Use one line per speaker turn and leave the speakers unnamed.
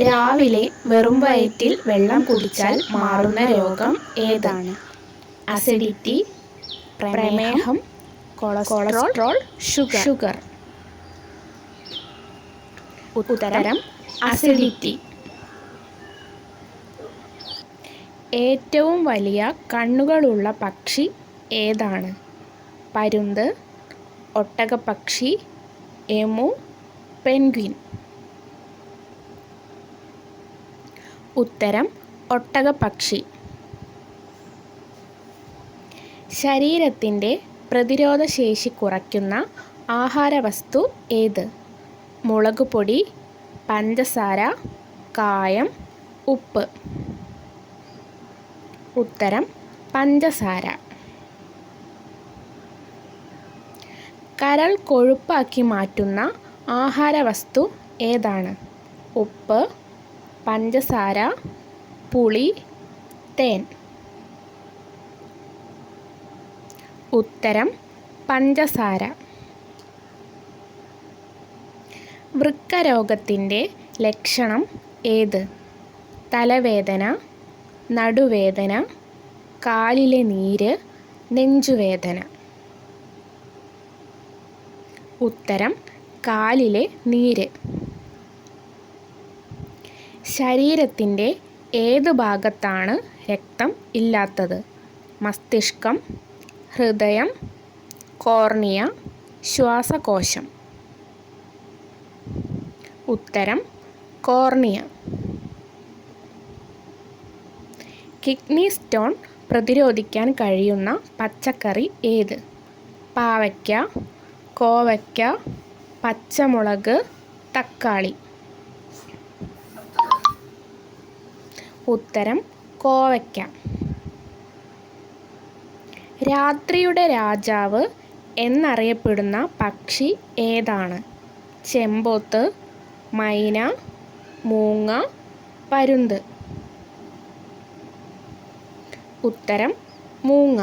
രാവിലെ വെറും വയറ്റിൽ വെള്ളം കുടിച്ചാൽ മാറുന്ന രോഗം ഏതാണ്? അസിഡിറ്റി, പ്രമേഹം, കൊളസ്ട്രോൾ, ഷുഗർ. ഉത്തരം അസിഡിറ്റി. ഏറ്റവും വലിയ കണ്ണുകളുള്ള പക്ഷി ഏതാണ്? പരുന്ത്, ഒട്ടകപ്പക്ഷി, എമു, പെൻഗ്വിൻ. ഉത്തരം ഒട്ടകപ്പക്ഷി. ശരീരത്തിൻ്റെ പ്രതിരോധശേഷി കുറയ്ക്കുന്ന ആഹാരവസ്തു ഏത്? മുളകുപൊടി, പഞ്ചസാര, കായം, ഉപ്പ്. ഉത്തരം പഞ്ചസാര. കരൾ കൊഴുപ്പാക്കി മാറ്റുന്ന ആഹാരവസ്തു ഏതാണ്? ഉപ്പ്, പഞ്ചസാര, പുളി, തേൻ. ഉത്തരം പഞ്ചസാര. വൃക്കരോഗത്തിൻ്റെ ലക്ഷണം ഏത്? തലവേദന, നടുവേദന, കാലിലെ നീര്, നെഞ്ചുവേദന. ഉത്തരം കാലിലെ നീര്. ശരീരത്തിൻ്റെ ഏത് ഭാഗത്താണ് രക്തം ഇല്ലാത്തത്? മസ്തിഷ്കം, ഹൃദയം, കോർണിയ, ശ്വാസകോശം. ഉത്തരം കോർണിയ. കിഡ്നി സ്റ്റോൺ പ്രതിരോധിക്കാൻ കഴിയുന്ന പച്ചക്കറി ഏത്? പാവയ്ക്ക, കോവയ്ക്ക, പച്ചമുളക്, തക്കാളി. ഉത്തരം കോവയ്ക്ക. രാത്രിയുടെ രാജാവ് എന്നറിയപ്പെടുന്ന പക്ഷി ഏതാണ്? ചെമ്പോത്ത്, മൈന, മൂങ്ങ, പരുന്ത്. ഉത്തരം മൂങ്ങ.